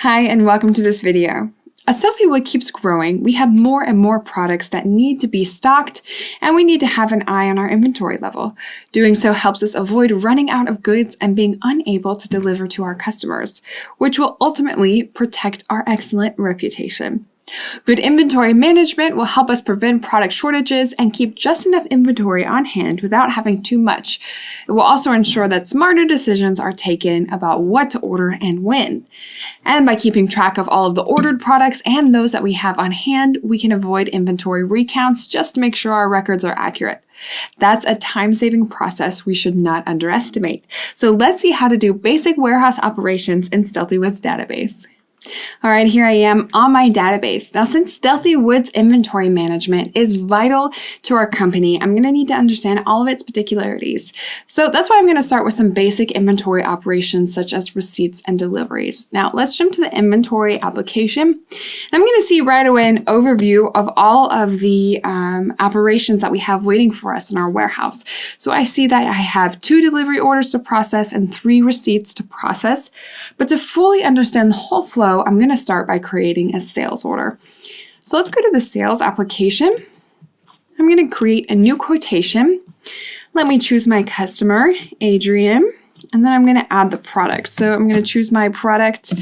Hi, and welcome to this video. As Stealthy Wood keeps growing, we have more and more products that need to be stocked, and we need to have an eye on our inventory level. Doing so helps us avoid running out of goods and being unable to deliver to our customers, which will ultimately protect our excellent reputation. Good inventory management will help us prevent product shortages and keep just enough inventory on hand without having too much. It will also ensure that smarter decisions are taken about what to order and when. And by keeping track of all of the ordered products and those that we have on hand, we can avoid inventory recounts just to make sure our records are accurate. That's a time-saving process we should not underestimate. So let's see how to do basic warehouse operations in Stealthy Wood's database. All right, here I am on my database. Now, since Stealthy Wood's inventory management is vital to our company, I'm going to need to understand all of its particularities. So that's why I'm going to start with some basic inventory operations such as receipts and deliveries. Now, let's jump to the inventory application. I'm going to see right away an overview of all of the operations that we have waiting for us in our warehouse. So I see that I have 2 delivery orders to process and 3 receipts to process. But to fully understand the whole flow, I'm going to start by creating a sales order. So let's go to the sales application. I'm going to create a new quotation. Let me choose my customer, Adrian, and then I'm going to add the product. So I'm going to choose my product,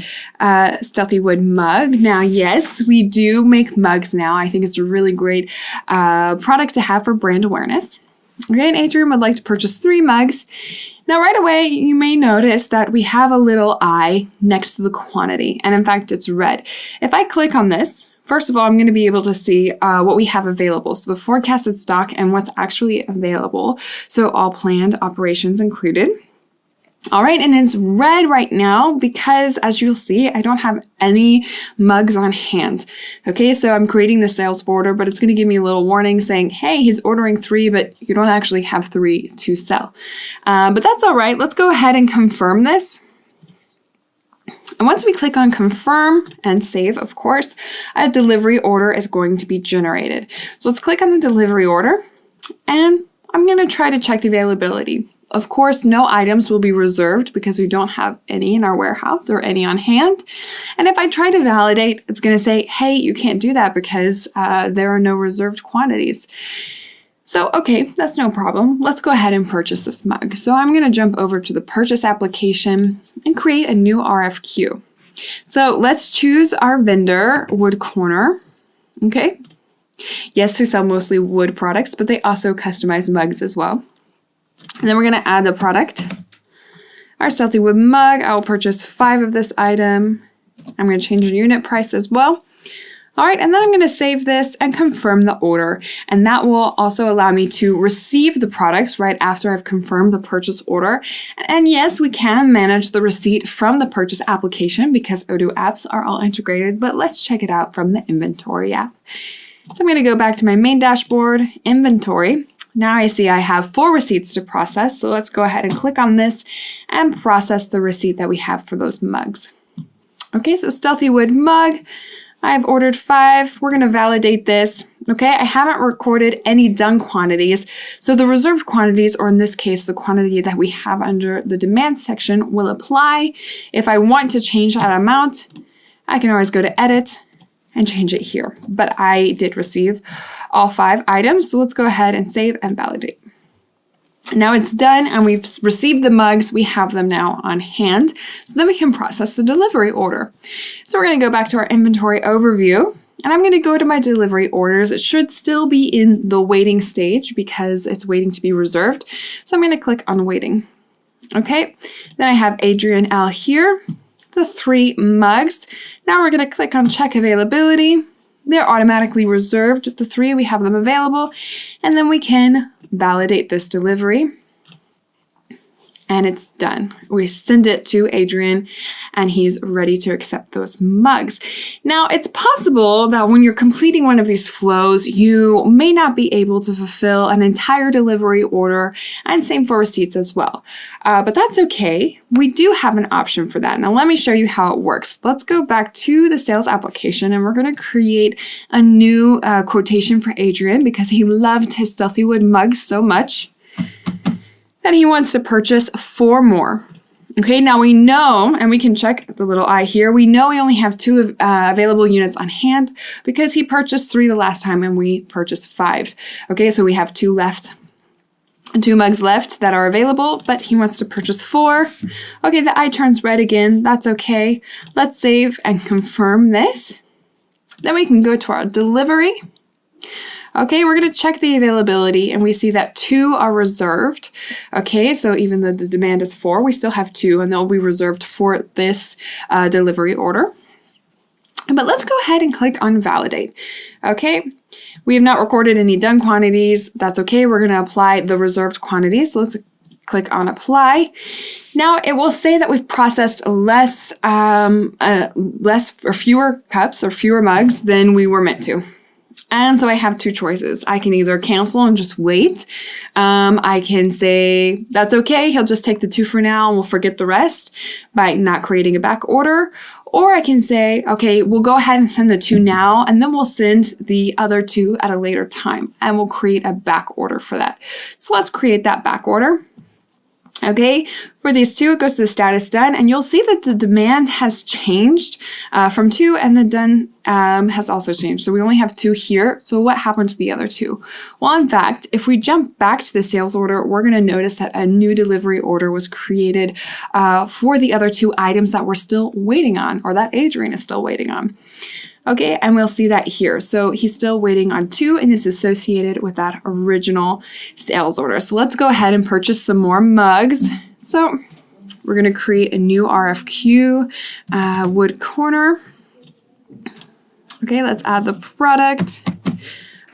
Stealthy Wood mug. Now, yes, we do make mugs now. I think it's a really great product to have for brand awareness. Okay, and Adrian would like to purchase 3 mugs. Now, right away, you may notice that we have a little I next to the quantity, and in fact, it's red. If I click on this, first of all, I'm going to be able to see what we have available, so the forecasted stock and what's actually available, so all planned operations included. All right, and it's red right now because, as you'll see, I don't have any mugs on hand. Okay, so I'm creating the sales order, but it's going to give me a little warning saying, hey, he's ordering 3, but you don't actually have 3 to sell. But that's all right. Let's go ahead and confirm this. And once we click on confirm and save, of course, a delivery order is going to be generated. So let's click on the delivery order, and I'm going to try to check the availability. Of course, no items will be reserved because we don't have any in our warehouse or any on hand. And if I try to validate, it's going to say, hey, you can't do that because there are no reserved quantities. So, okay, that's no problem. Let's go ahead and purchase this mug. So I'm going to jump over to the purchase application and create a new RFQ. So let's choose our vendor, Wood Corner. Okay. Yes, they sell mostly wood products, but they also customize mugs as well. And then we're going to add the product, our Stealthy Wood mug. I will purchase 5 of this item. I'm going to change the unit price as well. All right, and then I'm going to save this and confirm the order. And that will also allow me to receive the products right after I've confirmed the purchase order. And yes, we can manage the receipt from the purchase application because Odoo apps are all integrated, but let's check it out from the inventory app. So I'm going to go back to my main dashboard, inventory. Now I see I have 4 receipts to process, so let's go ahead and click on this and process the receipt that we have for those mugs. Okay, so Stealthy Wood mug, I've ordered 5. We're going to validate this. Okay, I haven't recorded any done quantities, so the reserved quantities, or in this case, the quantity that we have under the demand section, will apply. If I want to change that amount, I can always go to edit and change it here. But I did receive all 5 items, so let's go ahead and save and validate. Now it's done and we've received the mugs. We have them now on hand, so then we can process the delivery order. So we're going to go back to our inventory overview, and I'm going to go to my delivery orders. It should still be in the waiting stage because it's waiting to be reserved. So I'm going to click on waiting. Okay, then I have Adrian L here, the 3 mugs. Now we're going to click on check availability. They're automatically reserved. The 3, we have them available. And then we can validate this delivery. And it's done. We send it to Adrian and he's ready to accept those mugs. Now, it's possible that when you're completing one of these flows, you may not be able to fulfill an entire delivery order, and same for receipts as well. But that's okay. We do have an option for that. Now, let me show you how it works. Let's go back to the sales application and we're going to create a new quotation for Adrian because he loved his Stealthy Wood mugs so much that he wants to purchase 4 more. Okay, now we know, and we can check the little I here, we know we only have 2 available units on hand because he purchased 3 the last time and we purchased 5. Okay, so we have 2 left, 2 mugs left that are available, but he wants to purchase 4. Okay, the I turns red again, that's okay. Let's save and confirm this. Then we can go to our delivery. Okay, we're going to check the availability and we see that 2 are reserved. Okay, so even though the demand is 4, we still have 2 and they'll be reserved for this delivery order. But let's go ahead and click on validate. Okay, we have not recorded any done quantities. That's okay. We're going to apply the reserved quantities. So let's click on apply. Now it will say that we've processed less or fewer cups or fewer mugs than we were meant to. And so I have 2 choices. I can either cancel and just wait. I can say, that's okay, he'll just take the 2 for now and we'll forget the rest by not creating a back order. Or I can say, okay, we'll go ahead and send the 2 now and then we'll send the other 2 at a later time and we'll create a back order for that. So let's create that back order. Okay, for these 2, it goes to the status done, and you'll see that the demand has changed from 2, and the done has also changed. So we only have 2 here. So what happened to the other 2? Well, in fact, if we jump back to the sales order, we're going to notice that a new delivery order was created for the other 2 items that we're still waiting on, or that Adrian is still waiting on. Okay, and we'll see that here. So he's still waiting on 2 and is associated with that original sales order. So let's go ahead and purchase some more mugs. So we're going to create a new RFQ wood corner. Okay, let's add the product,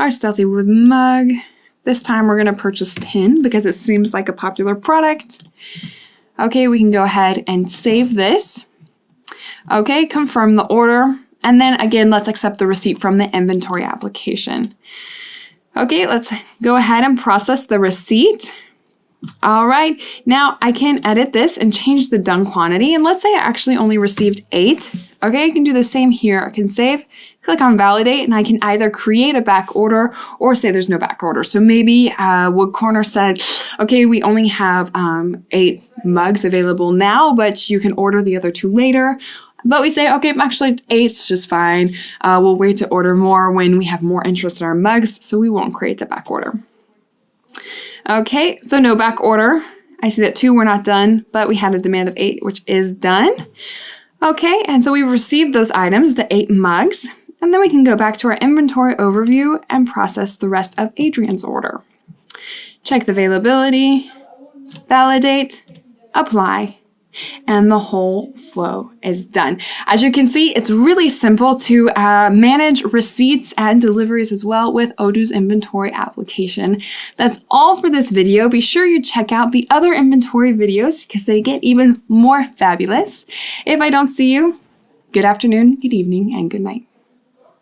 our stealthy wood mug. This time we're going to purchase 10 because it seems like a popular product. Okay, we can go ahead and save this. Okay, confirm the order. And then again, let's accept the receipt from the inventory application. Okay, let's go ahead and process the receipt. All right, now I can edit this and change the done quantity. And let's say I actually only received 8. Okay, I can do the same here. I can save, click on validate, and I can either create a back order or say there's no back order. So maybe Wood Corner said, okay, we only have 8 mugs available now, but you can order the other 2 later. But we say, okay, actually 8's just fine. We'll wait to order more when we have more interest in our mugs, so we won't create the back order. Okay, so no back order. I see that 2 were not done, but we had a demand of 8, which is done. Okay, and so we received those items, the 8 mugs, and then we can go back to our inventory overview and process the rest of Adrian's order. Check the availability, validate, apply, and the whole flow is done. As you can see, it's really simple to manage receipts and deliveries as well with Odoo's inventory application. That's all for this video. Be sure you check out the other inventory videos because they get even more fabulous. If I don't see you, good afternoon, good evening, and good night.